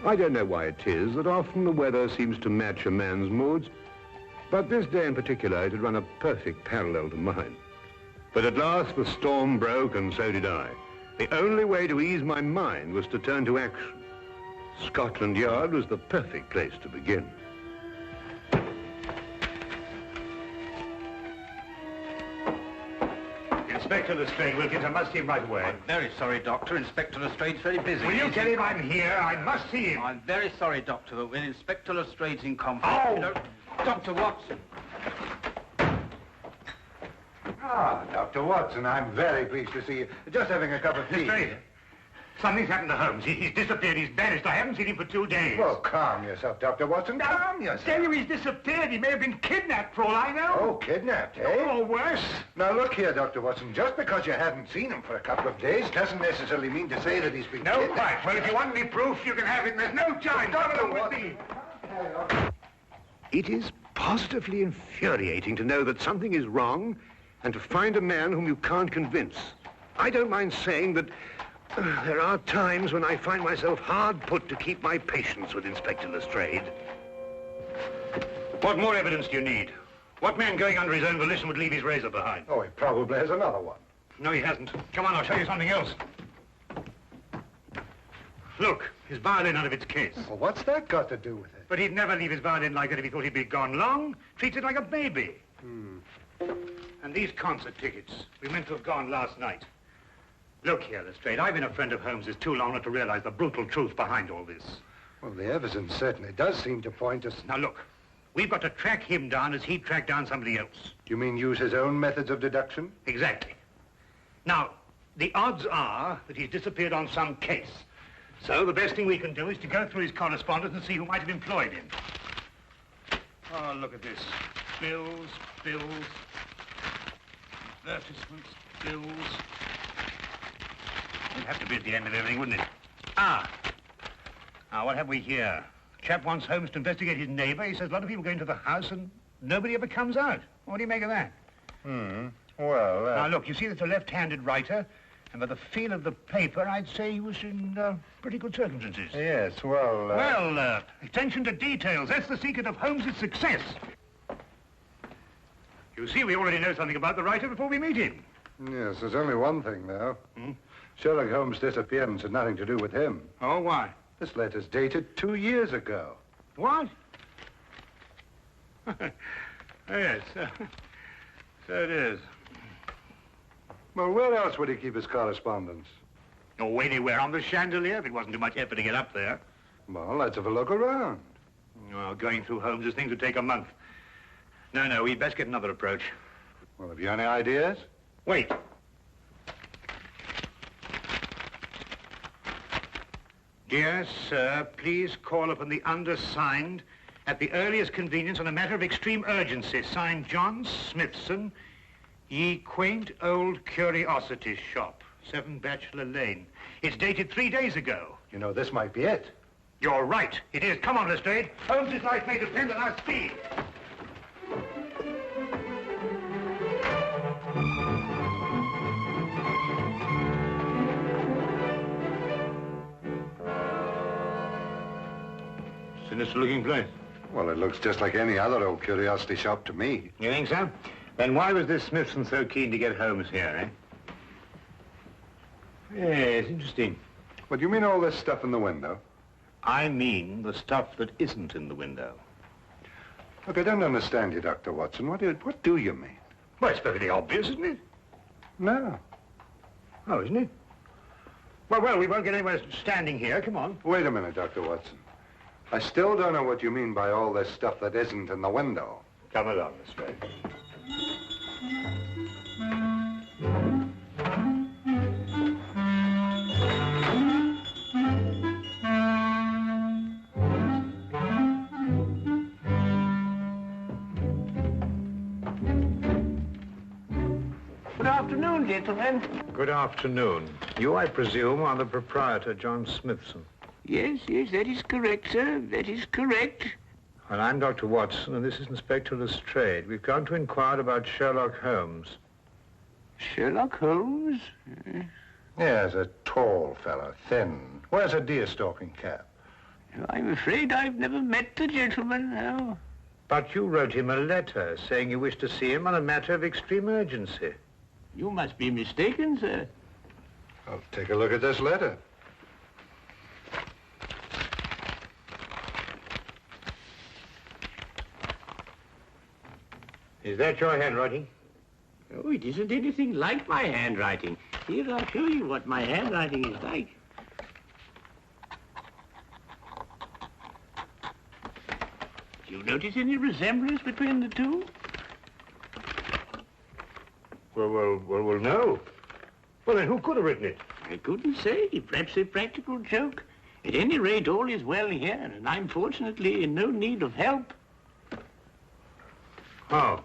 I don't know why it is that often the weather seems to match a man's moods, but this day in particular it had run a perfect parallel to mine. But at last the storm broke, and so did I. The only way to ease my mind was to turn to action. Scotland Yard was the perfect place to begin. Inspector Lestrade, Wilkins, I must see him right away. I'm very sorry, Doctor. Inspector Lestrade's very busy. Will you tell him I'm here? I must see him. I'm very sorry, Doctor, but when Inspector Lestrade's in conflict... Oh! You know, Dr. Watson. Ah, Dr. Watson, I'm very pleased to see you. Just having a cup of tea. Lestrade, something's happened to Holmes. He's disappeared. He's vanished. I haven't seen him for 2 days. Well, calm yourself, Dr. Watson. Calm yourself. Tell you he's disappeared. He may have been kidnapped, for all I know. Oh, kidnapped, eh? Or worse. Now, look here, Dr. Watson. Just because you haven't seen him for a couple of days doesn't necessarily mean to say that he's been No, kidnapped. quite. Well, if you want any proof, you can have it. There's no time. Come along with me. It is positively infuriating to know that something is wrong and to find a man whom you can't convince. I don't mind saying that there are times when I find myself hard put to keep my patience with Inspector Lestrade. What more evidence do you need? What man going under his own volition would leave his razor behind? Oh, he probably has another one. No, he hasn't. Come on, I'll show you something else. Look, his violin out of its case. Well, what's that got to do with it? But he'd never leave his violin like that if he thought he'd be gone long. Treats it like a baby. And these concert tickets, we meant to have gone last night. Look here, Lestrade, I've been a friend of Holmes's too long not to realize the brutal truth behind all this. Well, the evidence certainly does seem to point us... Now, look, we've got to track him down as he tracked down somebody else. You mean use his own methods of deduction? Exactly. Now, the odds are that he's disappeared on some case. So the best thing we can do is to go through his correspondence and see who might have employed him. Oh, look at this. Bills, advertisements, bills. It'd have to be at the end of everything, wouldn't it? Ah. Now, what have we here? Chap wants Holmes to investigate his neighbor. He says a lot of people go into the house and nobody ever comes out. What do you make of that? Well, Now, look, you see that's a left-handed writer, and by the feel of the paper, I'd say he was in pretty good circumstances. Yes, well... Well, attention to details. That's the secret of Holmes' success. You see, we already know something about the writer before we meet him. Yes, there's only one thing, though. Sherlock Holmes' disappearance had nothing to do with him. Oh, why? This letter's dated 2 years ago. What? Yes, so it is. Well, where else would he keep his correspondence? Oh, anywhere on the chandelier, if it wasn't too much effort to get up there. Well, let's have a look around. Well, going through Holmes' things would take a month. No, we'd best get another approach. Well, have you any ideas? Wait. Dear sir, please call upon the undersigned at the earliest convenience on a matter of extreme urgency. Signed, John Smithson, Ye Quaint Old Curiosity Shop, 7 Bachelor Lane. It's dated 3 days ago. You know, this might be it. You're right. It is. Come on, Lestrade. Holmes' life may depend on our speed. Sinister-looking place. Well, it looks just like any other old curiosity shop to me. You think so? Then why was this Smithson so keen to get Holmes here, eh? Yes, interesting. What, do you mean all this stuff in the window? I mean the stuff that isn't in the window. Look, I don't understand you, Dr. Watson. What do you mean? Well, it's perfectly obvious, isn't it? No. Oh, isn't it? Well, we won't get anywhere standing here. Come on. Wait a minute, Dr. Watson. I still don't know what you mean by all this stuff that isn't in the window. Come along, Lestrade. Good afternoon, gentlemen. Good afternoon. You, I presume, are the proprietor, John Smithson. Yes, that is correct, sir. That is correct. Well, I'm Dr. Watson, and this is Inspector Lestrade. We've come to inquire about Sherlock Holmes. Sherlock Holmes? Yes, a tall fellow, thin. Wears a deer-stalking cap. I'm afraid I've never met the gentleman, no. But you wrote him a letter saying you wished to see him on a matter of extreme urgency. You must be mistaken, sir. I'll take a look at this letter. Is that your handwriting? Oh, it isn't anything like my handwriting. Here, I'll show you what my handwriting is like. Do you notice any resemblance between the two? Well, no. Well, then who could have written it? I couldn't say. Perhaps a practical joke. At any rate, all is well here, and I'm fortunately in no need of help. Oh.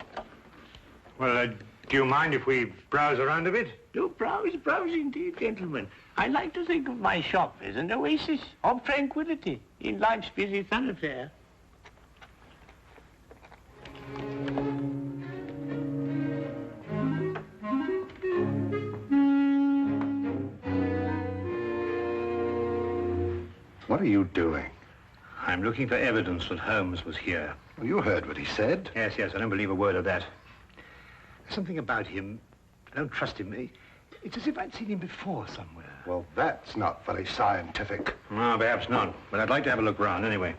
Well, do you mind if we browse around a bit? Do browse indeed, gentlemen. I like to think of my shop as an oasis of tranquility in life's busy thoroughfare. What are you doing? I'm looking for evidence that Holmes was here. Well, you heard what he said. Yes, I don't believe a word of that. There's something about him. I don't trust him. It's as if I'd seen him before somewhere. Well, that's not very scientific. No, perhaps not. But I'd like to have a look round anyway.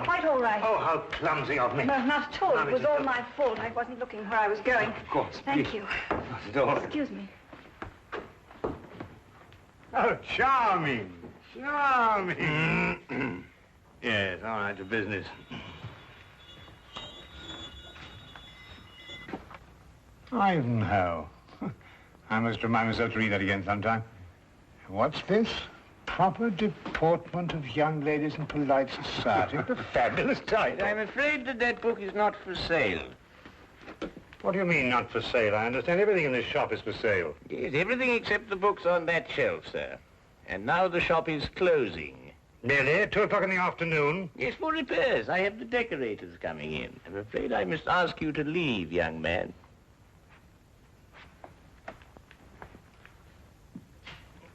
Quite all right. Oh, how clumsy of me. No, not at all. It was all my fault. I wasn't looking where I was going. Of course. Thank you. Not at all. Excuse me. Oh, charming. Charming. Yes, all right, to business. Ivanhoe. I must remind myself to read that again sometime. What's this? Proper deportment of young ladies in polite society. What a fabulous title. I'm afraid that book is not for sale. What do you mean, not for sale? I understand everything in this shop is for sale. Yes, everything except the books on that shelf, sir. And now the shop is closing. Nearly? 2 o'clock in the afternoon? Yes, for repairs. I have the decorators coming in. I'm afraid I must ask you to leave, young man.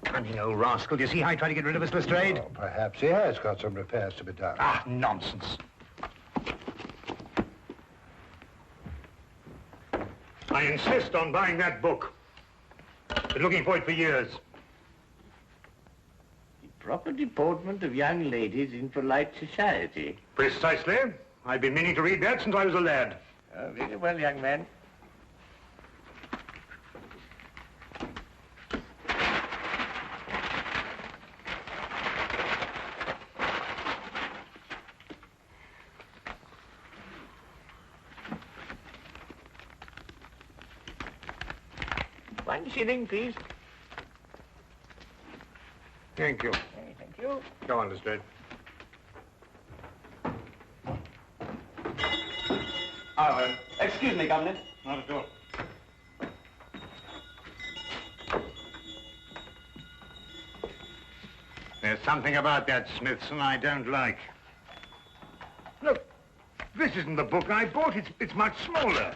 Cunning old rascal. Do you see how he tried to get rid of us, Lestrade? Oh, perhaps he has got some repairs to be done. Ah, nonsense. I insist on buying that book. Been looking for it for years. The proper deportment of young ladies in polite society. Precisely. I've been meaning to read that since I was a lad. Oh, very well, young man. $1 shilling, please. Thank you. Okay, thank you. Go on, Lestrade. Oh, excuse me, Governor. Not at all. There's something about that Smithson I don't like. Look, this isn't the book I bought. It's much smaller.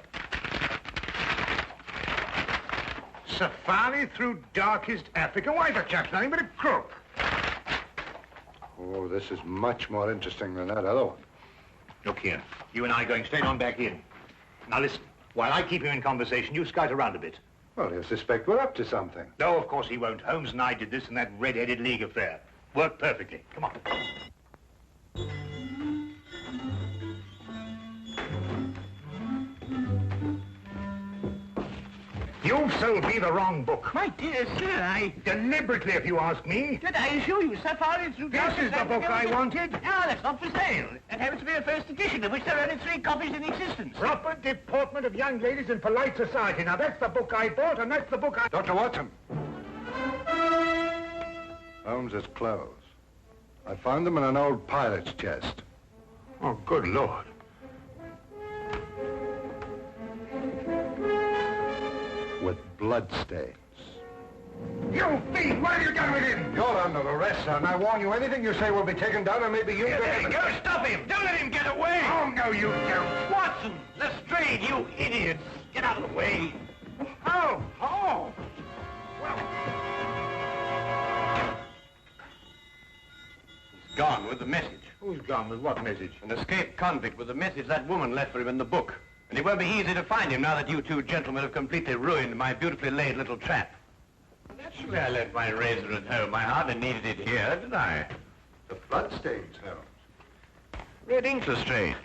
Safari through darkest Africa. Why, the chap's nothing but a crook. Oh, this is much more interesting than that other one. Look here. You and I are going straight on back in. Now listen. While I keep you in conversation, you scout around a bit. Well, he'll suspect we're up to something. No, of course he won't. Holmes and I did this in that red-headed league affair. Worked perfectly. Come on. You've sold me the wrong book. My dear sir, Deliberately, if you ask me. Did I assure you, Safari through... This is the book I wanted. No, that's not for sale. It happens to be a first edition, of which there are only 3 copies in existence. Proper deportment of young ladies in polite society. Now, that's the book I bought, and that's the book I... Dr. Watson. Holmes's clothes. I found them in an old pilot's chest. Oh, good Lord. With blood stains. You thief! What have you done with him? You're under arrest, sir, and I warn you, anything you say will be taken down, and maybe you... There you go, stop him! Don't let him get away! Oh, no, you don't. Watson! Lestrade, you idiots! Get out of the way! Oh, oh. He's gone with the message. Who's gone with what message? An escaped convict with the message that woman left for him in the book. And it won't be easy to find him now that you two gentlemen have completely ruined my beautifully laid little trap. Naturally, I left my razor at home. I hardly needed it here, did I? The blood stains, Holmes. Red ink, Lestrade.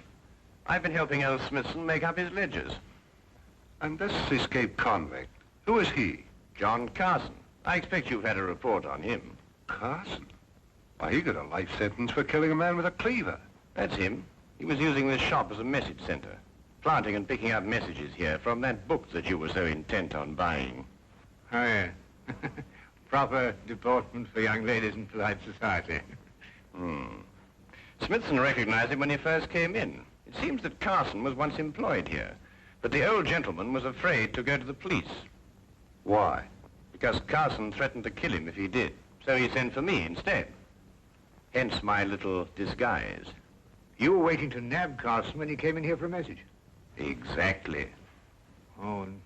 I've been helping old Smithson make up his ledgers. And this escaped convict, who is he? John Carson. I expect you've had a report on him. Carson? Why, he got a life sentence for killing a man with a cleaver. That's him. He was using this shop as a message center, planting and picking up messages here from that book that you were so intent on buying. Oh, yeah. Proper deportment for young ladies in polite society. Smithson recognized him when he first came in. It seems that Carson was once employed here, but the old gentleman was afraid to go to the police. Why? Because Carson threatened to kill him if he did, so he sent for me instead. Hence my little disguise. You were waiting to nab Carson when he came in here for a message. Exactly. Oh, and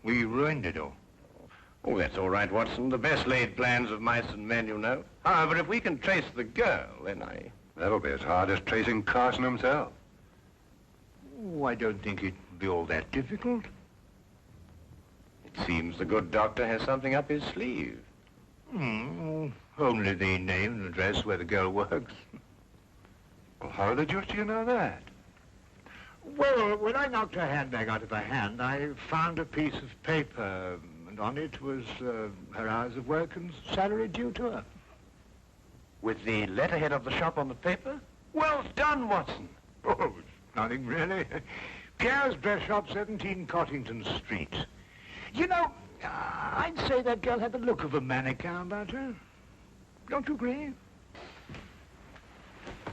we ruined it all. Oh, that's all right, Watson. The best laid plans of mice and men, you know. However, if we can trace the girl, then I... That'll be as hard as tracing Carson himself. Oh, I don't think it'd be all that difficult. It seems the good doctor has something up his sleeve. Only the name and address where the girl works. Well, how the deuce do you know that? Well, when I knocked her handbag out of her hand, I found a piece of paper, and on it was her hours of work and salary due to her. With the letterhead of the shop on the paper? Well done, Watson. Oh, it's nothing really. Pierre's dress shop, 17 Cottington Street. You know, I'd say that girl had the look of a mannequin about her. Don't you agree?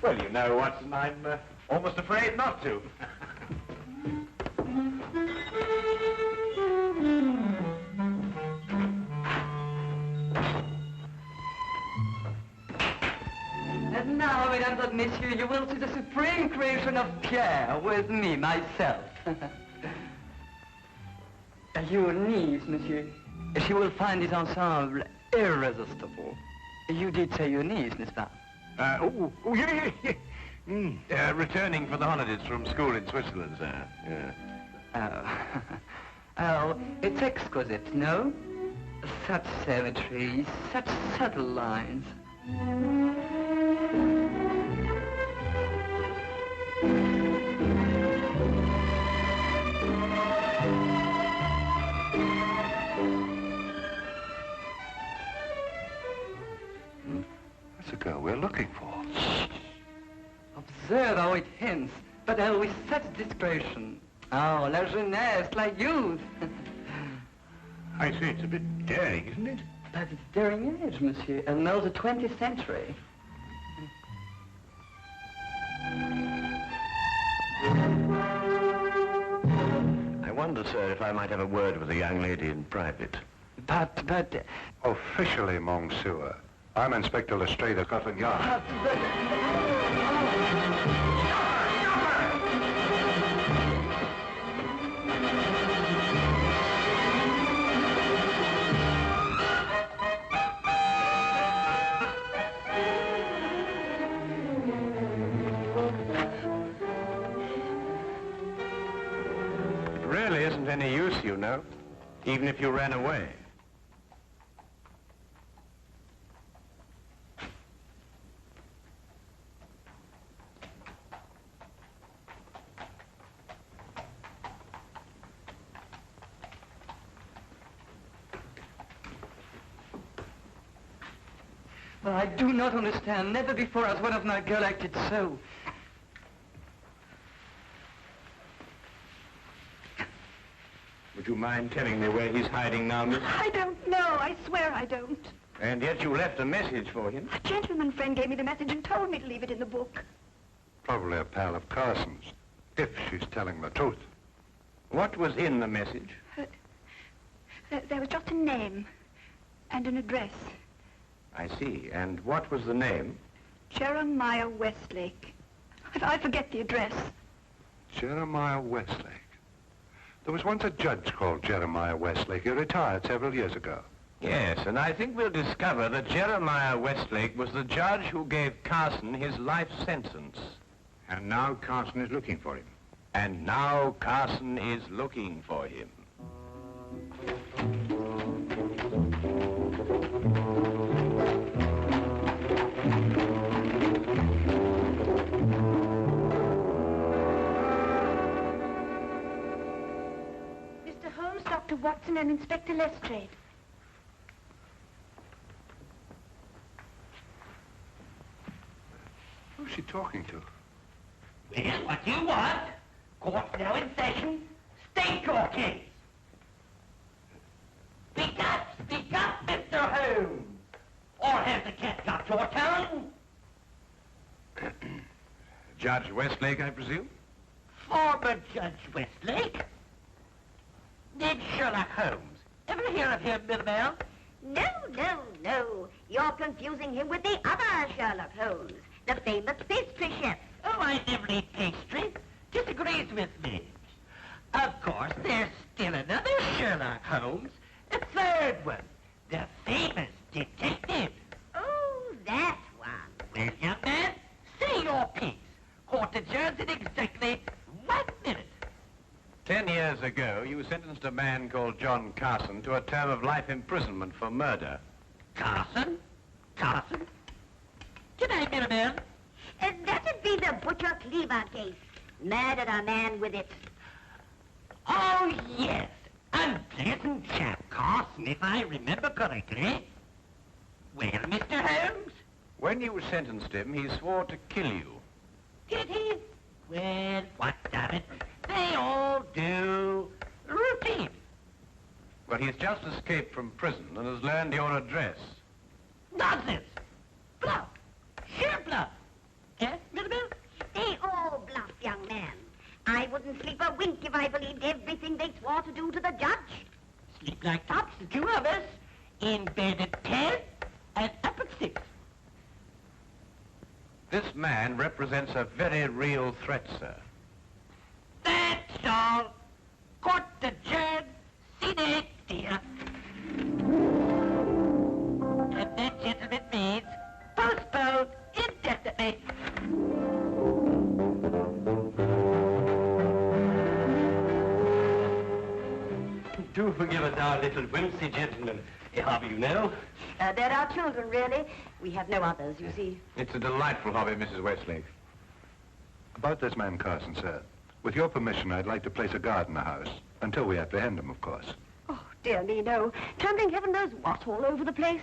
Well, you know, Watson, I'm almost afraid not to. And now, mesdames and messieurs, you will see the supreme creation of Pierre with me, myself. Your niece, monsieur, she will find this ensemble irresistible. You did say your niece, n'est-ce pas? Yeah. Returning for the holidays from school in Switzerland, sir. Yeah. Oh, it's exquisite, no? Such symmetry, such subtle lines. That's the girl we're looking for. Observe how it hints, but with such discretion. Oh, la jeunesse, la youth. I say it's a bit daring, isn't it? But it's daring age, monsieur, and now the 20th century. I wonder, sir, if I might have a word with the young lady in private. But... Officially, Monsieur. I'm Inspector Lestrade of Scotland Yard. It really isn't any use, you know, even if you ran away. Well, I do not understand. Never before has one of my girl acted so. Would you mind telling me where he's hiding now, miss? I don't know. I swear I don't. And yet you left a message for him. A gentleman friend gave me the message and told me to leave it in the book. Probably a pal of Carson's, if she's telling the truth. What was in the message? There was just a name and an address. I see. And what was the name? Jeremiah Westlake. I forget the address. Jeremiah Westlake. There was once a judge called Jeremiah Westlake. He retired several years ago. Yes, and I think we'll discover that Jeremiah Westlake was the judge who gave Carson his life sentence. And now Carson is looking for him. And now Carson is looking for him. Mr. Holmes, Dr. Watson, and Inspector Lestrade. Who's she talking to? Well, what do you want? Court's now in session. State your case. Speak up, Mr. Holmes. Or has the cat got your tongue? Judge Westlake, I presume? Former Judge Westlake? Did Sherlock Holmes ever hear of him, Middleman? No. You're confusing him with the other Sherlock Holmes, the famous pastry chef. Oh, I never eat pastry. Disagrees with me. Of course, there's still another Sherlock Holmes, a third one, the famous detective. Oh, that one. Well, young man, say your piece. Court adjourns in exactly 1 minute. 10 years ago, you sentenced a man called John Carson to a term of life imprisonment for murder. Carson? G'day, Middleman. That'd be the Butcher Cleaver case. Murdered a man with it. Oh, yes. Unpleasant chap, Carson, if I remember correctly. Well, Mr. Holmes? When you sentenced him, he swore to kill you. Did he? Well, what of it? They all do. Routine. Well, he's just escaped from prison and has learned your address. Nonsense. Bluff. Sheer bluff. Eh, Middleman? They all bluff, young man. I wouldn't sleep a wink if I believed everything they swore to do to the judge. Sleep like tops, the two of us. In bed at 10 and up at 6. This man represents a very real threat, sir. That's all. Court adjourned. Sine die. And that, gentlemen, means postponed indefinitely. Do forgive us our little whimsy, gentlemen. A hobby, you know. They're our children, really. We have no others, you see. It's a delightful hobby, Mrs. Westlake. About this man Carson, sir. With your permission, I'd like to place a guard in the house. Until we apprehend him, of course. Oh, dear me, no. Trembling heaven knows what all over the place.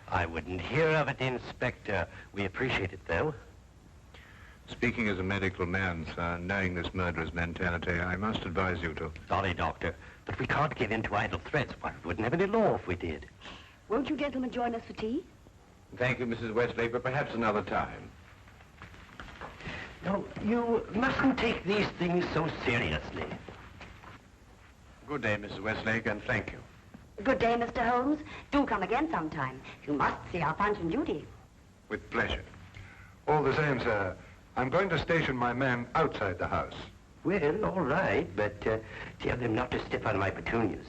I wouldn't hear of it, Inspector. We appreciate it, though. Speaking as a medical man, sir, knowing this murderer's mentality, I must advise you to... Sorry, Doctor, but we can't give in to idle threats. Why, we wouldn't have any law if we did. Won't you gentlemen join us for tea? Thank you, Mrs. Westlake, but perhaps another time. No, you mustn't take these things so seriously. Good day, Mrs. Westlake, and thank you. Good day, Mr. Holmes. Do come again sometime. You must see our Punch and Judy. With pleasure. All the same, sir, I'm going to station my men outside the house. Well, all right, but tell them not to step on my petunias.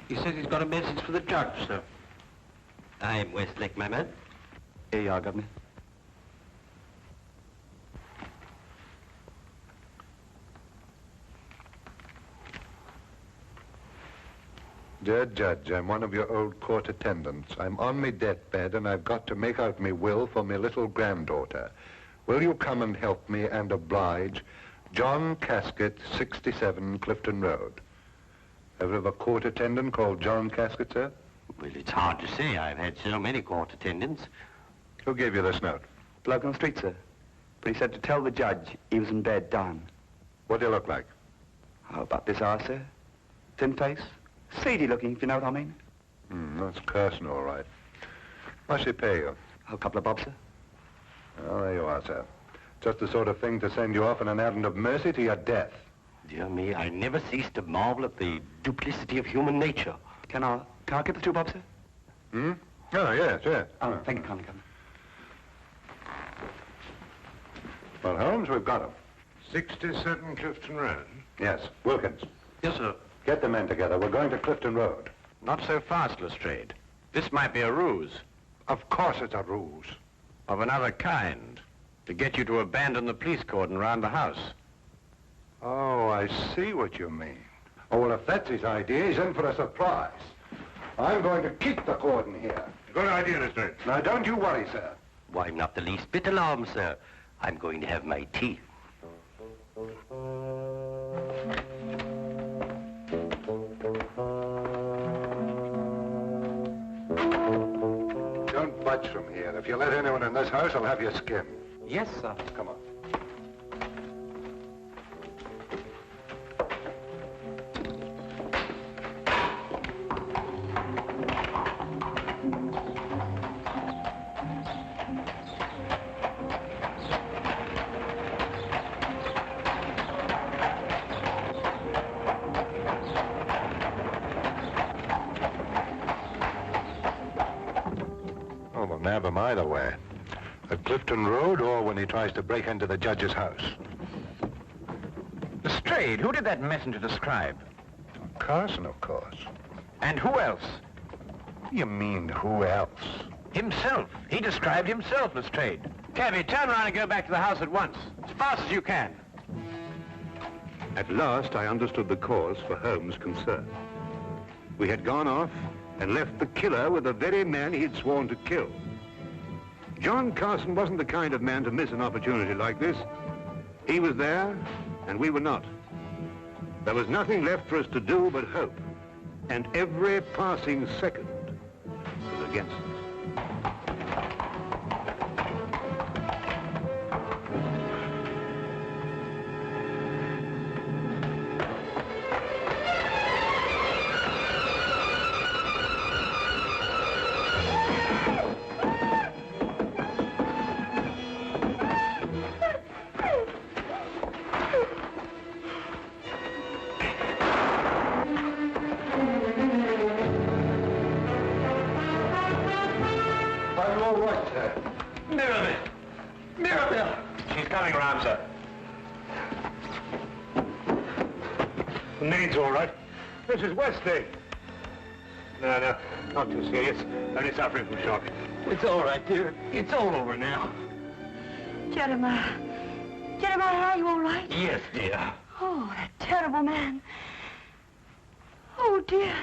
He says he's got a message for the judge, sir. I'm Westlake, my man. Here you are, Governor. Dear Judge, I'm one of your old court attendants. I'm on me deathbed and I've got to make out me will for me little granddaughter. Will you come and help me and oblige? John Casket, 67 Clifton Road. Ever have a court attendant called John Casket, sir? Well, it's hard to say. I've had so many court attendants. Who gave you this note? Bloke on the street, sir. But he said to tell the judge he was in bed dying. What do you look like? How about this eye, sir? Thin face, seedy looking, if you know what I mean. That's Carson, all right. What's she pay you? A couple of bob, sir. Oh, there you are, sir. Just the sort of thing to send you off on an errand of mercy to your death. Dear me, I never cease to marvel at the duplicity of human nature. Can I get the 2 bob, sir? Oh, yes, yes. Oh, thank you, kindly, come. Well, Holmes, we've got him. 67 Clifton Road. Yes, Wilkins. Yes, sir. Get the men together. We're going to Clifton Road. Not so fast, Lestrade. This might be a ruse. Of course it's a ruse. Of another kind. To get you to abandon the police cordon round the house. Oh, I see what you mean. Oh, well, if that's his idea, he's in for a surprise. I'm going to keep the cordon here. Good idea, Lestrade. Now, don't you worry, sir. Why, I'm not the least bit alarmed, sir. I'm going to have my tea. Don't budge from here. If you let anyone in this house, I'll have your skin. Yes, sir. Come on. Oh, we'll nab him either way. At Clifton Road or when he tries to break into the judge's house. Lestrade, who did that messenger describe? Carson, of course. And who else? You mean who else? Himself. He described himself, Lestrade. Cabby, turn around and go back to the house at once. As fast as you can. At last, I understood the cause for Holmes' concern. We had gone off and left the killer with the very man he'd sworn to kill. John Carson wasn't the kind of man to miss an opportunity like this. He was there, and we were not. There was nothing left for us to do but hope, and every passing second was against us. She's coming around, sir. The maid's all right. Mrs. Westlake. No, not too serious. Only suffering from shock. It's all right, dear. It's all over now. Jeremiah. Jeremiah, are you all right? Yes, dear. Oh, that terrible man. Oh, dear.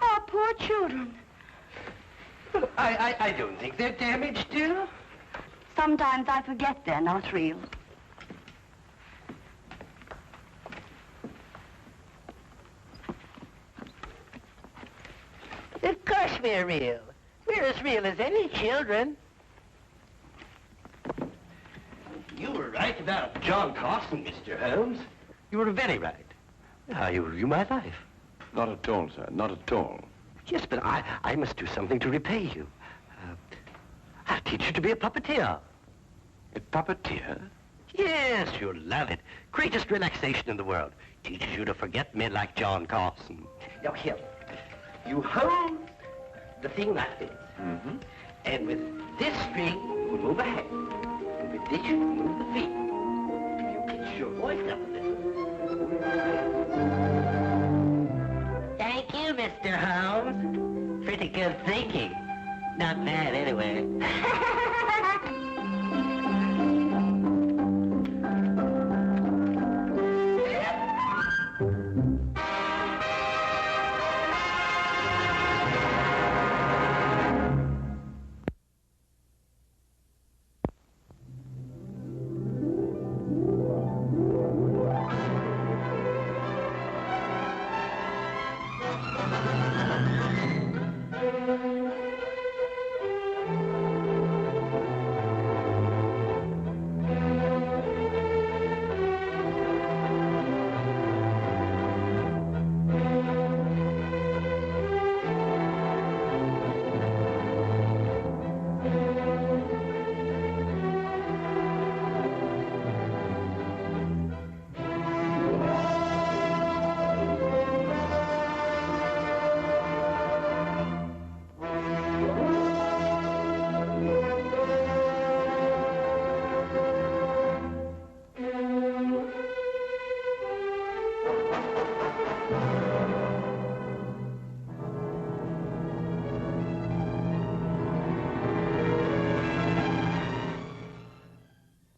Our poor children. I don't think they're damaged, dear. Sometimes I forget they're not real. Of course we're real. We're as real as any children. You were right about John Carson, Mr. Holmes. You were very right. You ruined my life. Not at all, sir. Not at all. Yes, but I must do something to repay you. I'll teach you to be a puppeteer. A puppeteer? Yes, you'll love it. Greatest relaxation in the world. Teaches you to forget men like John Carson. Now, here. You hold the thing like this. Mm-hmm. And with this string, you move a hand. And with this, you move the feet. If you pitch your voice up a little. Thank you, Mr. Holmes. Pretty good thinking. Not bad, anyway.